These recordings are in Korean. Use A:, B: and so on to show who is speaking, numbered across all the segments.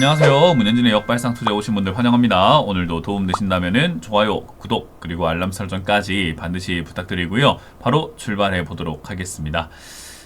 A: 안녕하세요. 문현진의 역발상 투자에 오신 분들 환영합니다. 오늘도 도움 되신다면 좋아요, 구독, 그리고 알람 설정까지 반드시 부탁드리고요. 바로 출발해 보도록 하겠습니다.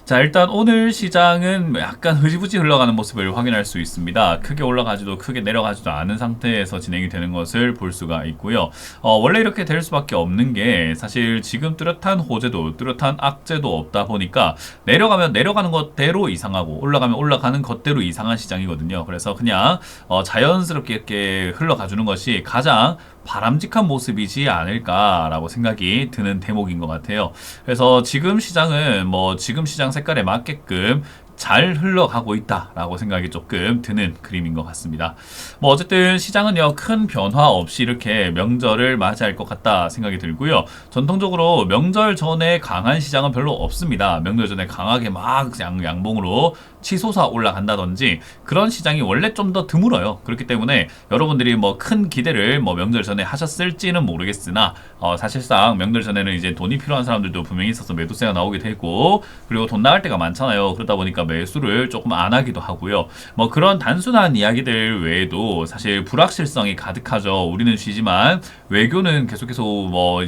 A: 자, 일단 오늘 시장은 약간 흐지부지 흘러가는 모습을 확인할 수 있습니다. 크게 올라가지도 크게 내려가지도 않은 상태에서 진행이 되는 것을 볼 수가 있고요. 원래 이렇게 될 수밖에 없는 게 사실 지금 뚜렷한 호재도 뚜렷한 악재도 없다 보니까 내려가면 내려가는 것대로 이상하고 올라가면 올라가는 것대로 이상한 시장이거든요. 그래서 그냥 자연스럽게 이렇게 흘러가주는 것이 가장 바람직한 모습이지 않을까라고 생각이 드는 대목인 것 같아요. 그래서 지금 시장은 지금 시장 색깔에 맞게끔 잘 흘러가고 있다라고 생각이 조금 드는 그림인 것 같습니다. 어쨌든 시장은요, 큰 변화 없이 이렇게 명절을 맞이할 것 같다 생각이 들고요. 전통적으로 명절 전에 강한 시장은 별로 없습니다. 명절 전에 강하게 막 양봉으로 치솟아 올라간다든지 그런 시장이 원래 좀 더 드물어요. 그렇기 때문에 여러분들이 큰 기대를 명절 전에 하셨을지는 모르겠으나 사실상 명절 전에는 이제 돈이 필요한 사람들도 분명히 있어서 매도세가 나오게 되고, 그리고 돈 나갈 때가 많잖아요. 그러다 보니까 매수를 조금 안 하기도 하고요. 그런 단순한 이야기들 외에도 사실 불확실성이 가득하죠. 우리는 쉬지만 외교는 계속해서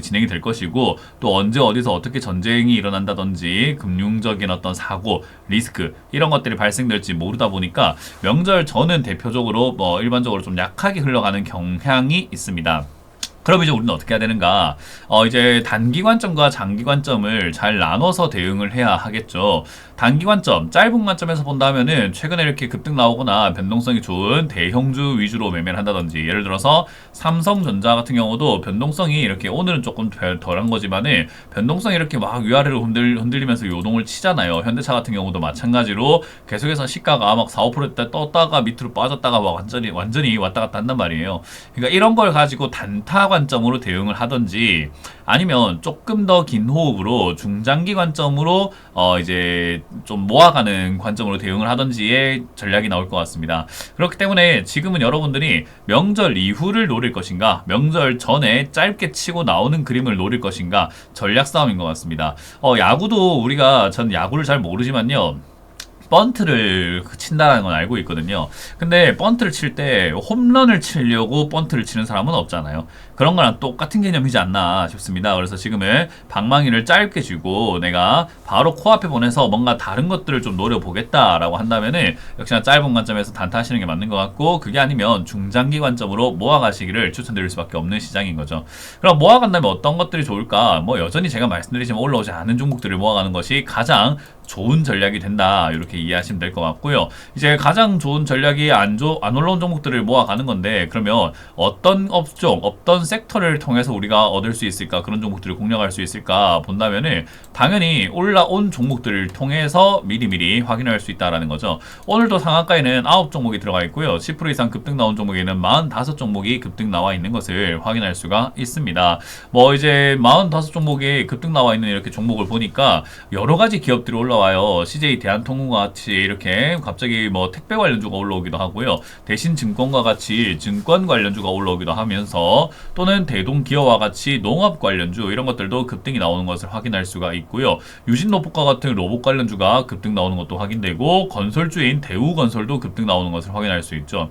A: 진행이 될 것이고, 또 언제 어디서 어떻게 전쟁이 일어난다든지 금융적인 어떤 사고, 리스크 이런 것들이 발생될지 모르다 보니까 명절 전은 대표적으로 일반적으로 좀 약하게 흘러가는 경향이 있습니다. 그럼 이제 우리는 어떻게 해야 되는가? 이제 단기 관점과 장기 관점을 잘 나눠서 대응을 해야 하겠죠. 단기 관점, 짧은 관점에서 본다면은 최근에 이렇게 급등 나오거나 변동성이 좋은 대형주 위주로 매매를 한다든지, 예를 들어서 삼성전자 같은 경우도 변동성이 이렇게 오늘은 조금 덜한 거지만은 변동성이 이렇게 막 위아래로 흔들리면서 요동을 치잖아요. 현대차 같은 경우도 마찬가지로 계속해서 시가가 막 4, 5% 떴다가 밑으로 빠졌다가 막 완전히 왔다 갔다 한단 말이에요. 그러니까 이런 걸 가지고 단타 관점으로 대응을 하든지, 아니면 조금 더 긴 호흡으로 중장기 관점으로 이제 좀 모아가는 관점으로 대응을 하든지의 전략이 나올 것 같습니다. 그렇기 때문에 지금은 여러분들이 명절 이후를 노릴 것인가, 명절 전에 짧게 치고 나오는 그림을 노릴 것인가, 전략 싸움인 것 같습니다. 야구도 전 야구를 잘 모르지만요, 번트를 친다라는 건 알고 있거든요. 근데 번트를 칠 때 홈런을 치려고 번트를 치는 사람은 없잖아요. 그런 거랑 똑같은 개념이지 않나 싶습니다. 그래서 지금은 방망이를 짧게 쥐고 내가 바로 코앞에 보내서 뭔가 다른 것들을 좀 노려보겠다라고 한다면은 역시나 짧은 관점에서 단타하시는 게 맞는 것 같고, 그게 아니면 중장기 관점으로 모아가시기를 추천드릴 수밖에 없는 시장인 거죠. 그럼 모아간다면 어떤 것들이 좋을까? 여전히 제가 말씀드리지만 올라오지 않은 종목들을 모아가는 것이 가장 좋은 전략이 된다, 이렇게 이해하시면 될 것 같고요. 이제 가장 좋은 전략이 안 올라온 종목들을 모아가는 건데, 그러면 어떤 업종, 어떤 섹터를 통해서 우리가 얻을 수 있을까, 그런 종목들을 공략할 수 있을까 본다면은 당연히 올라온 종목들을 통해서 미리미리 확인할 수 있다라는 거죠. 오늘도 상한가에는 9종목이 들어가 있고요. 10% 이상 급등 나온 종목에는 45종목이 급등 나와 있는 것을 확인할 수가 있습니다. 이제 45종목이 급등 나와 있는 이렇게 종목을 보니까 여러 가지 기업들이 올라와요. CJ 대한통운과 같이 이렇게 갑자기 택배 관련주가 올라오기도 하고요. 대신증권과 같이 증권 관련주가 올라오기도 하면서, 또는 대동기어와 같이 농업 관련주 이런 것들도 급등이 나오는 것을 확인할 수가 있고요. 유진로봇과 같은 로봇 관련주가 급등 나오는 것도 확인되고, 건설주인 대우건설도 급등 나오는 것을 확인할 수 있죠.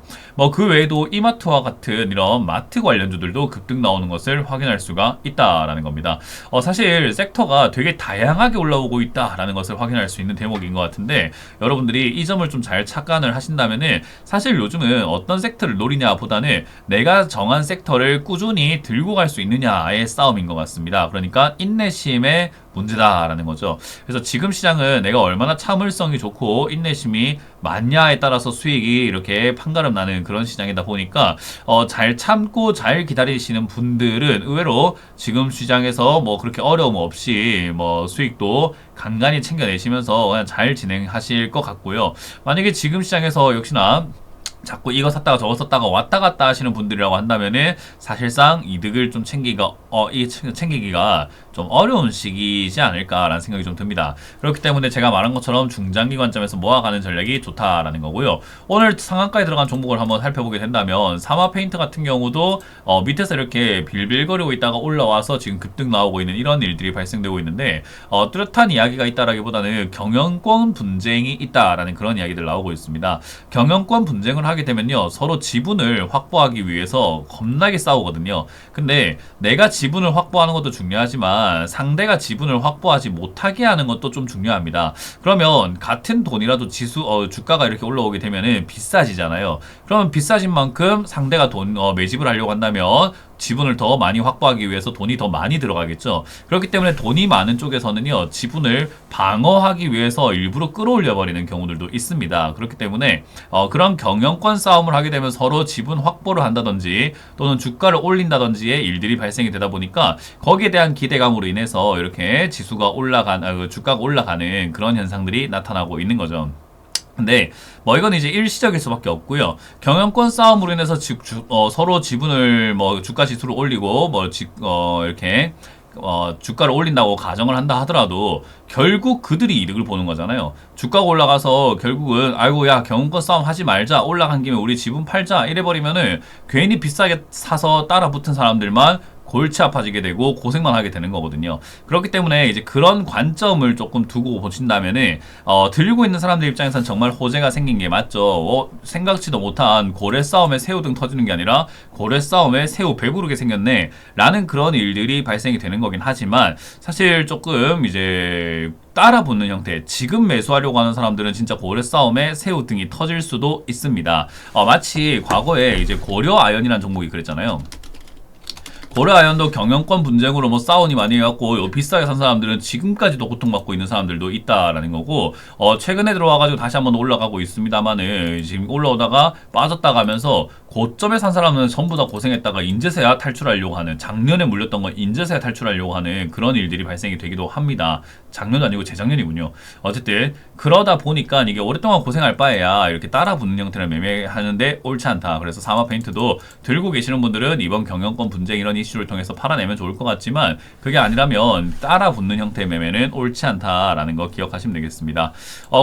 A: 그 외에도 이마트와 같은 이런 마트 관련주들도 급등 나오는 것을 확인할 수가 있다라는 겁니다. 사실 섹터가 되게 다양하게 올라오고 있다라는 것을 확인할 수 있는 대목인 것 같은데, 여러분들이 이 점을 좀 잘 착안을 하신다면은 사실 요즘은 어떤 섹터를 노리냐 보다는 내가 정한 섹터를 꾸준히 들고 갈 수 있느냐의 싸움인 것 같습니다. 그러니까 인내심의 문제다라는 거죠. 그래서 지금 시장은 내가 얼마나 참을성이 좋고 인내심이 많냐에 따라서 수익이 이렇게 판가름 나는 그런 시장이다 보니까 잘 참고 잘 기다리시는 분들은 의외로 지금 시장에서 그렇게 어려움 없이 수익도 간간히 챙겨내시면서 그냥 잘 진행하실 것 같고요. 만약에 지금 시장에서 역시나 자꾸 이거 샀다가 저거 샀다가 왔다 갔다 하시는 분들이라고 한다면은 사실상 이득을 좀 챙기기가 좀 어려운 시기이지 않을까라는 생각이 좀 듭니다. 그렇기 때문에 제가 말한 것처럼 중장기 관점에서 모아가는 전략이 좋다라는 거고요. 오늘 상한가에 들어간 종목을 한번 살펴보게 된다면 사마페인트 같은 경우도 밑에서 이렇게 빌빌거리고 있다가 올라와서 지금 급등 나오고 있는 이런 일들이 발생되고 있는데 뚜렷한 이야기가 있다라기보다는 경영권 분쟁이 있다라는 그런 이야기들 나오고 있습니다. 경영권 분쟁을 하게 되면요, 서로 지분을 확보하기 위해서 겁나게 싸우거든요. 근데 내가 지분을 확보하는 것도 중요하지만 상대가 지분을 확보하지 못하게 하는 것도 좀 중요합니다. 그러면 같은 돈이라도 주가가 이렇게 올라오게 되면은 비싸지잖아요. 그러면 비싸진 만큼 상대가 매집을 하려고 한다면 지분을 더 많이 확보하기 위해서 돈이 더 많이 들어가겠죠. 그렇기 때문에 돈이 많은 쪽에서는요, 지분을 방어하기 위해서 일부러 끌어올려 버리는 경우들도 있습니다. 그렇기 때문에 그런 경영권 싸움을 하게 되면 서로 지분 확보를 한다든지 또는 주가를 올린다든지의 일들이 발생이 되다 보니까 거기에 대한 기대감으로 인해서 이렇게 주가가 올라가는 그런 현상들이 나타나고 있는 거죠. 근데 이건 이제 일시적일 수밖에 없고요. 경영권 싸움으로 인해서 서로 지분을 주가 지수를 올리고 이렇게 주가를 올린다고 가정을 한다 하더라도 결국 그들이 이득을 보는 거잖아요. 주가가 올라가서 결국은 아이고 야 경영권 싸움 하지 말자, 올라간 김에 우리 지분 팔자 이래버리면은 괜히 비싸게 사서 따라 붙은 사람들만 골치 아파지게 되고 고생만 하게 되는 거거든요. 그렇기 때문에 이제 그런 관점을 조금 두고 보신다면은 들고 있는 사람들 입장에서는 정말 호재가 생긴 게 맞죠. 생각지도 못한 고래 싸움에 새우등 터지는 게 아니라 고래 싸움에 새우 배부르게 생겼네 라는 그런 일들이 발생이 되는 거긴 하지만 사실 조금 이제 따라 붙는 형태, 지금 매수하려고 하는 사람들은 진짜 고래 싸움에 새우등이 터질 수도 있습니다. 마치 과거에 이제 고려아연이라는 종목이 그랬잖아요. 고려아연도 경영권 분쟁으로 싸우니 많이 해갖고 비싸게 산 사람들은 지금까지도 고통받고 있는 사람들도 있다라는 거고, 최근에 들어와가지고 다시 한번 올라가고 있습니다만은 지금 올라오다가 빠졌다가 하면서 고점에 산 사람은 전부 다 고생했다가 인제서야 탈출하려고 하는, 작년에 물렸던 건 인제서야 탈출하려고 하는 그런 일들이 발생이 되기도 합니다. 작년도 아니고 재작년이군요. 어쨌든 그러다 보니까 이게 오랫동안 고생할 바에야 이렇게 따라 붙는 형태를 매매하는데 옳지 않다. 그래서 사마페인트도 들고 계시는 분들은 이번 경영권 분쟁 이런 이슈를 통해서 팔아내면 좋을 것 같지만 그게 아니라면 따라 붙는 형태의 매매는 옳지 않다라는 거 기억하시면 되겠습니다.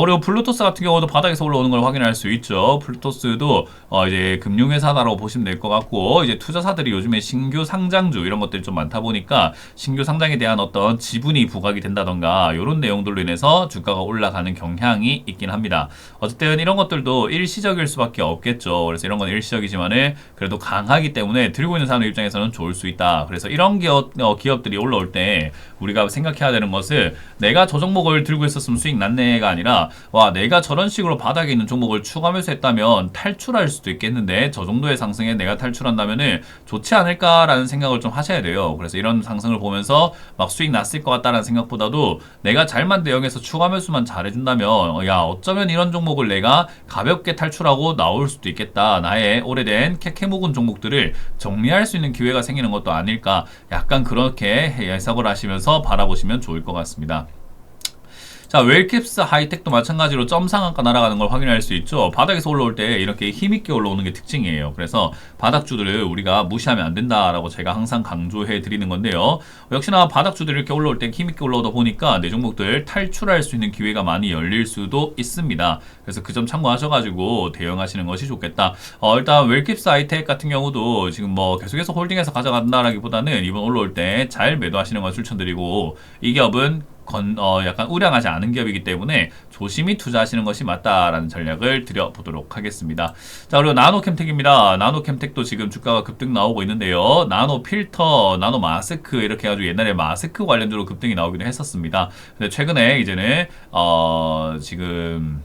A: 그리고 플루토스 같은 경우도 바닥에서 올라오는 걸 확인할 수 있죠. 플루토스도 이제 금융회사다라고 보시면 될 것 같고, 이제 투자사들이 요즘에 신규 상장주 이런 것들이 좀 많다 보니까 신규 상장에 대한 어떤 지분이 부각이 된다던가 이런 내용들로 인해서 주가가 올라가는 경향이 있긴 합니다. 어쨌든 이런 것들도 일시적일 수밖에 없겠죠. 그래서 이런 건 일시적이지만은 그래도 강하기 때문에 들고 있는 사람들 입장에서는 좋을 수 있다. 그래서 이런 기업들이 올라올 때 우리가 생각해야 되는 것은 내가 저 종목을 들고 있었으면 수익 났네가 아니라 와 내가 저런 식으로 바닥에 있는 종목을 추가 매수했다면 탈출할 수도 있겠는데 저 정도의 상승에 내가 탈출한다면은 좋지 않을까라는 생각을 좀 하셔야 돼요. 그래서 이런 상승을 보면서 막 수익 났을 것 같다라는 생각보다도 내가 잘만 대응해서 추가 매수만 잘해준다면 야 어쩌면 이런 종목을 내가 가볍게 탈출하고 나올 수도 있겠다. 나의 오래된 캐캐 묵은 종목들을 정리할 수 있는 기회가 생기는 것도 아닐까. 약간 그렇게 해석을 하시면서 바라보시면 좋을 것 같습니다. 자, 웰캡스 하이텍도 마찬가지로 점 상한가 날아가는 걸 확인할 수 있죠. 바닥에서 올라올 때 이렇게 힘있게 올라오는 게 특징이에요. 그래서 바닥주들을 우리가 무시하면 안 된다라고 제가 항상 강조해 드리는 건데요. 역시나 바닥주들이 이렇게 올라올 때 힘있게 올라오다 보니까 내 종목들 탈출할 수 있는 기회가 많이 열릴 수도 있습니다. 그래서 그 점 참고하셔가지고 대응하시는 것이 좋겠다. 일단 웰캡스 하이텍 같은 경우도 지금 계속해서 홀딩해서 가져간다라기보다는 이번 올라올 때 잘 매도하시는 걸 추천드리고, 이 기업은 약간 우량하지 않은 기업이기 때문에 조심히 투자하시는 것이 맞다라는 전략을 드려보도록 하겠습니다. 자, 그리고 나노캠텍입니다. 나노캠텍도 지금 주가가 급등 나오고 있는데요. 나노 필터, 나노 마스크 이렇게 해가지고 옛날에 마스크 관련주로 급등이 나오기도 했었습니다. 근데 최근에 이제는 지금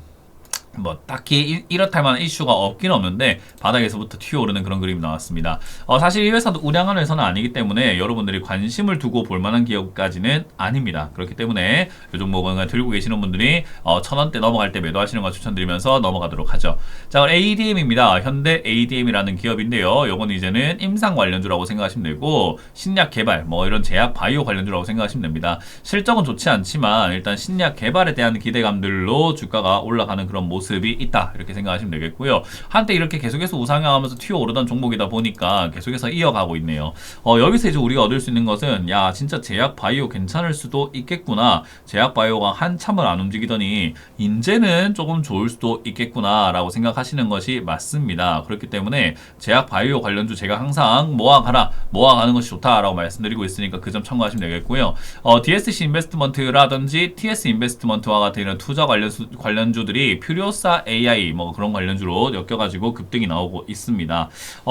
A: 딱히 이렇다 만한 이슈가 없긴 없는데 바닥에서부터 튀어오르는 그런 그림이 나왔습니다. 사실 이 회사도 우량한 회사는 아니기 때문에 여러분들이 관심을 두고 볼 만한 기업까지는 아닙니다. 그렇기 때문에 이 종목은 들고 계시는 분들이 1,000원대 넘어갈 때 매도하시는 거 추천드리면서 넘어가도록 하죠. 자, ADM입니다. 현대 ADM이라는 기업인데요. 요건 이제는 임상 관련주라고 생각하시면 되고, 신약 개발, 이런 제약 바이오 관련주라고 생각하시면 됩니다. 실적은 좋지 않지만 일단 신약 개발에 대한 기대감들로 주가가 올라가는 그런 모습 모습이 있다 이렇게 생각하시면 되겠고요. 한때 이렇게 계속해서 우상향하면서 튀어오르던 종목이다 보니까 계속해서 이어가고 있네요. 여기서 이제 우리가 얻을 수 있는 것은 야 진짜 제약 바이오 괜찮을 수도 있겠구나. 제약 바이오가 한참을 안 움직이더니 이제는 조금 좋을 수도 있겠구나 라고 생각하시는 것이 맞습니다. 그렇기 때문에 제약 바이오 관련주 제가 항상 모아가는 것이 좋다라고 말씀드리고 있으니까 그 점 참고하시면 되겠고요. DSC 인베스트먼트라든지 TS 인베스트먼트와 같은 이런 투자 관련주들이 퓨리오사 AI 뭐 그런 관련주로 엮여가지고 급등이 나오고 있습니다.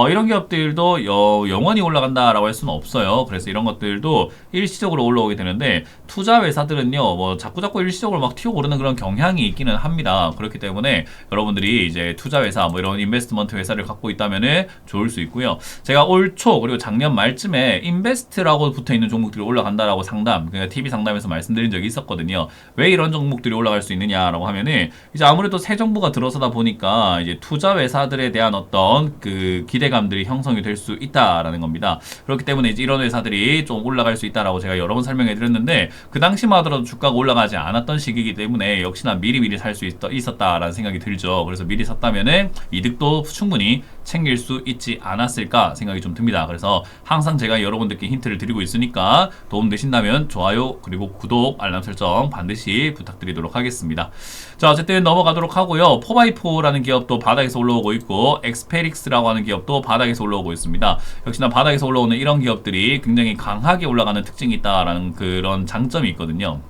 A: 이런 기업들도 영원히 올라간다라고 할 수는 없어요. 그래서 이런 것들도 일시적으로 올라오게 되는데 투자 회사들은요 뭐 자꾸 일시적으로 막 튀어오르는 그런 경향이 있기는 합니다. 그렇기 때문에 여러분들이 이제 투자 회사 뭐 이런 인베스트먼트 회사를 갖고 있다면은 좋을 수 있고요. 제가 올 초 그리고 작년 말쯤에 인베스트라고 붙어 있는 종목들이 올라간다라고 그러니까 TV 상담에서 말씀드린 적이 있었거든요. 왜 이런 종목들이 올라갈 수 있느냐라고 하면은 이제 아무래도 새 정부가 들어서다 보니까 이제 투자 회사들에 대한 어떤 그 기대감들이 형성이 될 수 있다라는 겁니다. 그렇기 때문에 이제 이런 회사들이 좀 올라갈 수 있다라고 제가 여러 번 설명해 드렸는데 그 당시만 하더라도 주가가 올라가지 않았던 시기이기 때문에 역시나 미리 살 수 있었다라는 생각이 들죠. 그래서 미리 샀다면은 이득도 충분히 챙길 수 있지 않았을까 생각이 좀 듭니다. 그래서 항상 제가 여러분들께 힌트를 드리고 있으니까 도움되신다면 좋아요 그리고 구독 알람 설정 반드시 부탁드리도록 하겠습니다. 자 어쨌든 넘어가도록 하고요. 4x4라는 기업도 바닥에서 올라오고 있고 엑스페릭스라고 하는 기업도 바닥에서 올라오고 있습니다. 역시나 바닥에서 올라오는 이런 기업들이 굉장히 강하게 올라가는 특징이 있다라는 그런 장점이 있거든요.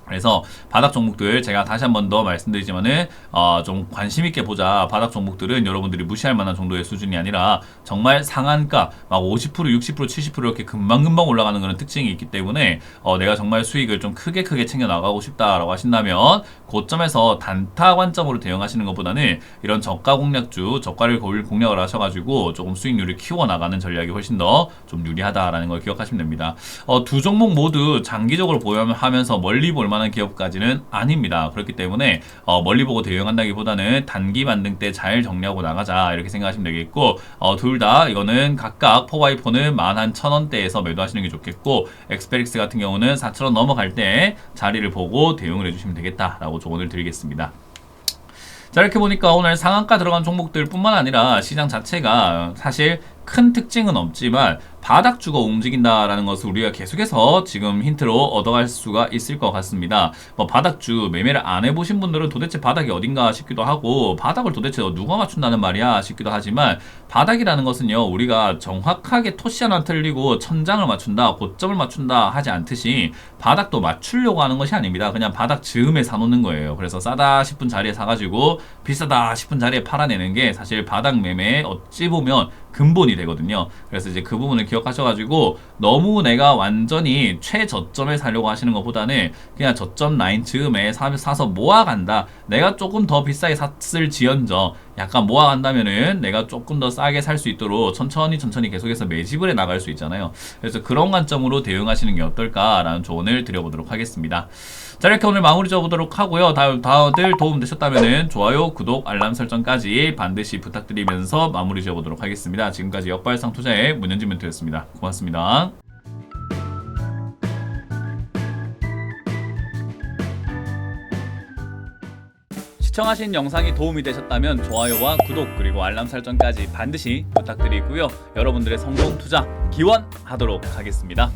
A: 그래서 바닥 종목들 제가 다시 한 번 더 말씀드리지만은 좀 관심 있게 보자. 바닥 종목들은 여러분들이 무시할 만한 정도의 수준이 아니라 정말 상한가 막 50%, 60%, 70% 이렇게 금방금방 올라가는 그런 특징이 있기 때문에 내가 정말 수익을 좀 크게 챙겨 나가고 싶다라고 하신다면 고점에서 단타 관점으로 대응하시는 것보다는 이런 저가 공략주, 저가를 공략을 하셔가지고 조금 수익률을 키워 나가는 전략이 훨씬 더 좀 유리하다라는 걸 기억하시면 됩니다. 두 종목 모두 장기적으로 보유하면서 멀리 볼 만한 기업까지는 아닙니다. 그렇기 때문에 멀리 보고 대응한다기보다는 단기 반등 때 잘 정리하고 나가자 이렇게 생각하시면 되겠고 둘 다 이거는 각각 4x4는 11,000원대에서 매도하시는 게 좋겠고 엑스페릭스 같은 경우는 4,000원 넘어갈 때 자리를 보고 대응을 해주시면 되겠다라고 조언을 드리겠습니다. 자 이렇게 보니까 오늘 상한가 들어간 종목들 뿐만 아니라 시장 자체가 사실 큰 특징은 없지만 바닥주가 움직인다라는 것을 우리가 계속해서 지금 힌트로 얻어갈 수가 있을 것 같습니다. 뭐 바닥주 매매를 안 해보신 분들은 도대체 바닥이 어딘가 싶기도 하고 바닥을 도대체 누가 맞춘다는 말이야 싶기도 하지만 바닥이라는 것은요 우리가 정확하게 토시 하나 틀리고 천장을 맞춘다 고점을 맞춘다 하지 않듯이 바닥도 맞추려고 하는 것이 아닙니다. 그냥 바닥 즈음에 사놓는 거예요. 그래서 싸다 싶은 자리에 사가지고 비싸다 싶은 자리에 팔아내는 게 사실 바닥 매매에 어찌 보면 근본이 되거든요. 그래서 이제 그 부분을 기억하셔가지고 너무 내가 완전히 최저점에 사려고 하시는 것보다는 그냥 저점 라인 즈음에 사서 모아간다. 내가 조금 더 비싸게 샀을 지연정 약간 모아간다면은 내가 조금 더 싸게 살 수 있도록 천천히 계속해서 매집을 해 나갈 수 있잖아요. 그래서 그런 관점으로 대응하시는 게 어떨까라는 조언을 드려보도록 하겠습니다. 자 이렇게 오늘 마무리 지어보도록 하고요. 다들 도움되셨다면은 좋아요, 구독, 알람 설정까지 반드시 부탁드리면서 마무리 지어보도록 하겠습니다. 지금까지 역발상 투자의 문현진 멘토였습니다. 고맙습니다. 시청하신 영상이 도움이 되셨다면 좋아요와 구독 그리고 알람 설정까지 반드시 부탁드리고요. 여러분들의 성공 투자 기원하도록 하겠습니다.